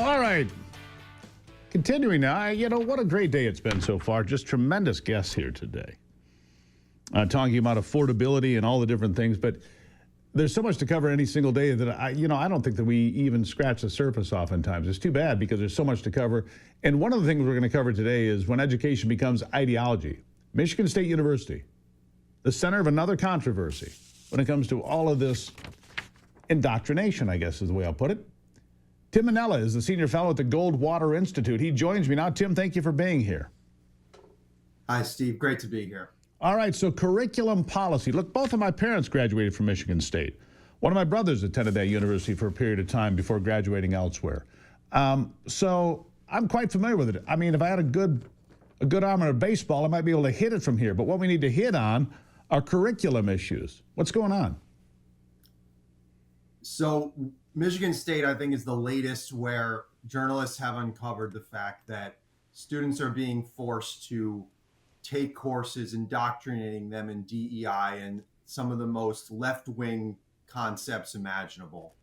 All right. Continuing now, what a great day it's been so far. Just tremendous guests here today. Talking about affordability and all the different things, but there's so much to cover any single day that I don't think that we even scratch the surface oftentimes. It's too bad because there's so much to cover. And one of the things we're going to cover today is when education becomes ideology. Michigan State University, the center of another controversy when it comes to all of this indoctrination, I guess is the way I'll put it. Tim Minella is the senior fellow at the Goldwater Institute. He joins me now. Tim, thank you for being here. Hi, Steve. Great to be here. All right, so curriculum policy. Look, both of my parents graduated from Michigan State. One of my brothers attended that university for a period of time before graduating elsewhere. So I'm quite familiar with it. I mean, if I had a good arm in a baseball, I might be able to hit it from here. But what we need to hit on are curriculum issues. What's going on? So Michigan State, I think, is the latest where journalists have uncovered the fact that students are being forced to take courses indoctrinating them in DEI and some of the most left-wing concepts imaginable.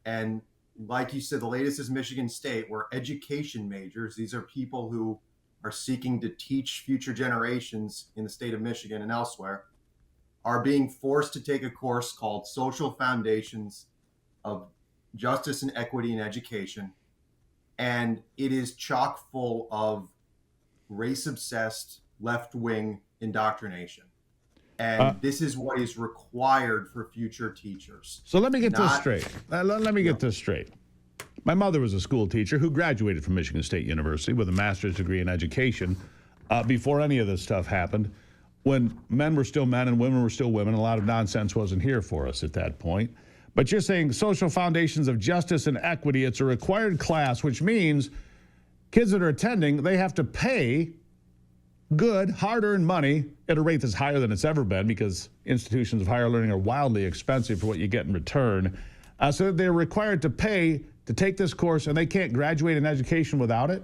And like you said, the latest is Michigan State, where education majors, these are people who are seeking to teach future generations in the state of Michigan and elsewhere, are being forced to take a course called Social Foundations of Justice and Equity in Education. And it is chock full of race-obsessed left-wing indoctrination. And this is what is required for future teachers. So let me get this straight. Let me get this straight. My mother was a school teacher who graduated from Michigan State University with a master's degree in education before any of this stuff happened, when men were still men and women were still women. A lot of nonsense wasn't here for us at that point. But you're saying Social Foundations of Justice and Equity, it's a required class, which means kids that are attending, they have to pay good, hard-earned money at a rate that's higher than it's ever been because institutions of higher learning are wildly expensive for what you get in return. So they're required to pay to take this course, and they can't graduate in education without it?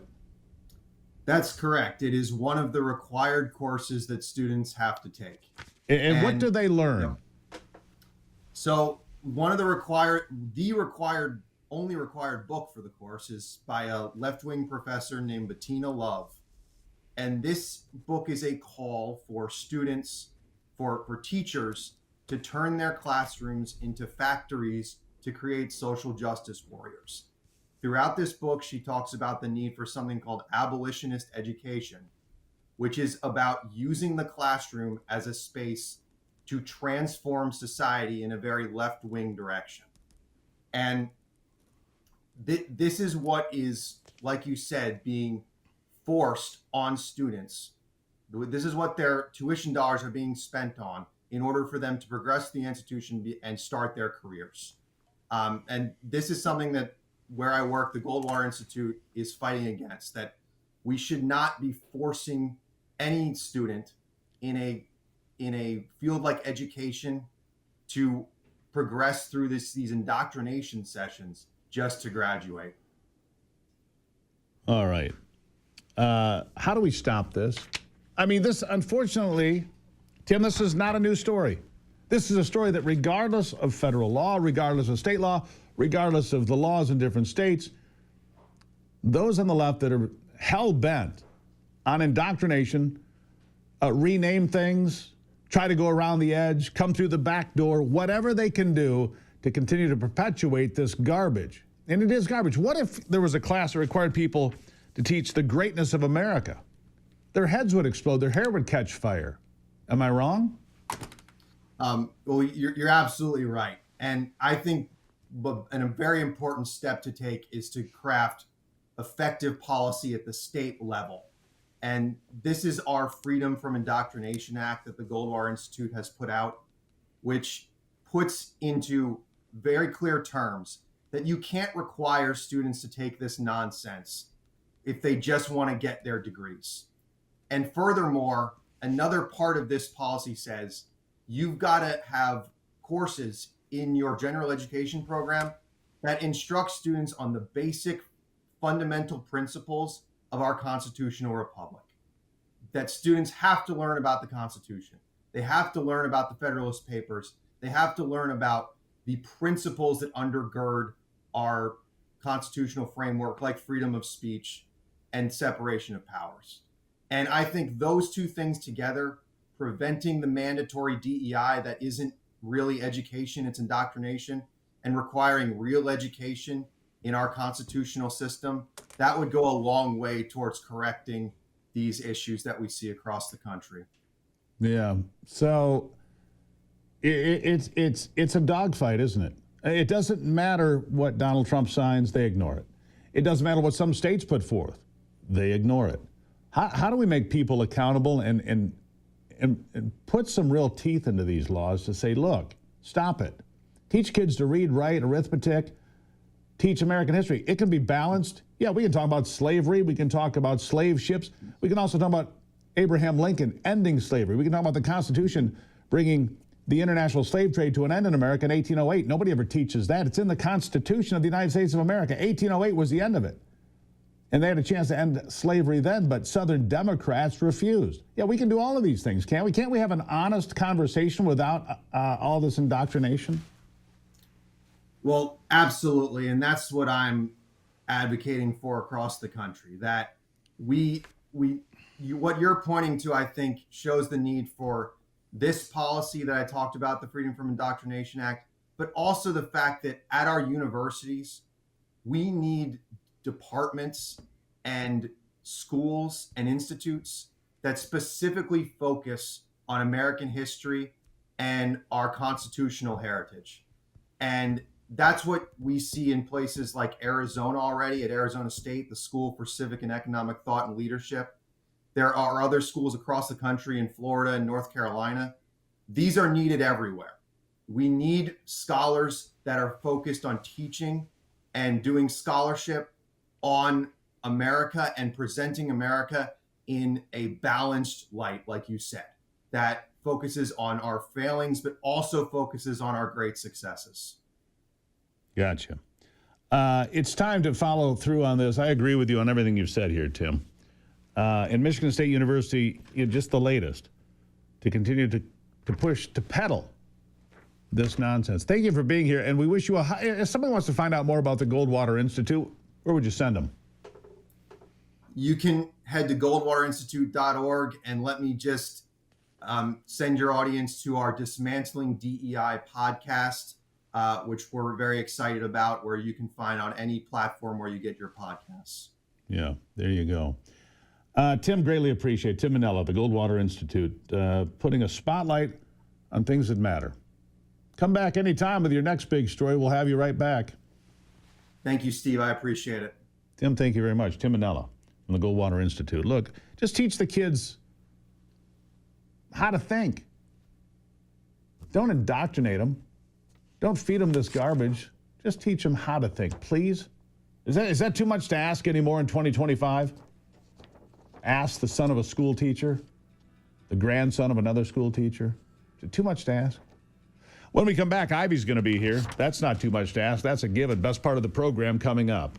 That's correct. It is one of the required courses that students have to take. And what do they learn? So one of the only required book for the course is by a left-wing professor named Bettina Love. And this book is a call for students, for teachers to turn their classrooms into factories to create social justice warriors. Throughout this book, she talks about the need for something called abolitionist education, which is about using the classroom as a space to transform society in a very left-wing direction. And this is what is, like you said, being forced on students. This is what their tuition dollars are being spent on in order for them to progress the institution and start their careers. And this is something that where I work, the Goldwater Institute is fighting against, that we should not be forcing any student in a field like education to progress through these indoctrination sessions just to graduate. All right. How do we stop this? I mean, this, unfortunately, Tim, this is not a new story. This is a story that regardless of federal law, regardless of state law, regardless of the laws in different states, those on the left that are hell-bent on indoctrination, rename things, try to go around the edge, come through the back door, whatever they can do to continue to perpetuate this garbage. And it is garbage. What if there was a class that required people to teach the greatness of America? Their heads would explode. Their hair would catch fire. Am I wrong? Well, you're absolutely right. And I think a very important step to take is to craft effective policy at the state level. And this is our Freedom from Indoctrination Act that the Goldwater Institute has put out, which puts into very clear terms that you can't require students to take this nonsense if they just want to get their degrees. And furthermore, another part of this policy says you've got to have courses in your general education program that instruct students on the basic fundamental principles of our constitutional republic. That students have to learn about the Constitution. They have to learn about the Federalist Papers. They have to learn about the principles that undergird our constitutional framework like freedom of speech and separation of powers. And I think those two things together, preventing the mandatory DEI that isn't really education, it's indoctrination, and requiring real education in our constitutional system, that would go a long way towards correcting these issues that we see across the country. Yeah. So it's a dogfight, isn't it? It doesn't matter what Donald Trump signs, they ignore it. It doesn't matter what some states put forth, they ignore it. How do we make people accountable and put some real teeth into these laws to say, look, stop it. Teach kids to read, write, arithmetic, teach American history. It can be balanced. Yeah, we can talk about slavery. We can talk about slave ships. We can also talk about Abraham Lincoln ending slavery. We can talk about the Constitution bringing the international slave trade to an end in America in 1808. Nobody ever teaches that. It's in the Constitution of the United States of America. 1808 was the end of it. And they had a chance to end slavery then, but Southern Democrats refused. Yeah, we can do all of these things, can't we? Can't we have an honest conversation without all this indoctrination? Well, absolutely. And that's what I'm advocating for across the country, that what you're pointing to, I think, shows the need for this policy that I talked about, the Freedom from Indoctrination Act, but also the fact that at our universities, we need departments and schools and institutes that specifically focus on American history and our constitutional heritage. And that's what we see in places like Arizona already, at Arizona State, the School for Civic and Economic Thought and Leadership. There are other schools across the country in Florida and North Carolina. These are needed everywhere. We need scholars that are focused on teaching and doing scholarship on America and presenting America in a balanced light, like you said, that focuses on our failings, but also focuses on our great successes. Gotcha. It's time to follow through on this. I agree with you on everything you've said here, Tim. In Michigan State University, just the latest, to continue to push, to peddle this nonsense. Thank you for being here, and we wish you if somebody wants to find out more about the Goldwater Institute, where would you send them? You can head to goldwaterinstitute.org, and let me just send your audience to our Dismantling DEI podcast, which we're very excited about, where you can find on any platform where you get your podcasts. Yeah, there you go. Tim, greatly appreciate Tim Minella, the Goldwater Institute, putting a spotlight on things that matter. Come back anytime with your next big story. We'll have you right back. Thank you, Steve. I appreciate it. Tim, thank you very much. Tim Minella from the Goldwater Institute. Look, just teach the kids how to think. Don't indoctrinate them. Don't feed them this garbage. Just teach them how to think, please. Is that too much to ask anymore in 2025? Ask the son of a school teacher, the grandson of another school teacher. Is it too much to ask? When we come back, Ivy's going to be here. That's not too much to ask. That's a given. Best part of the program coming up.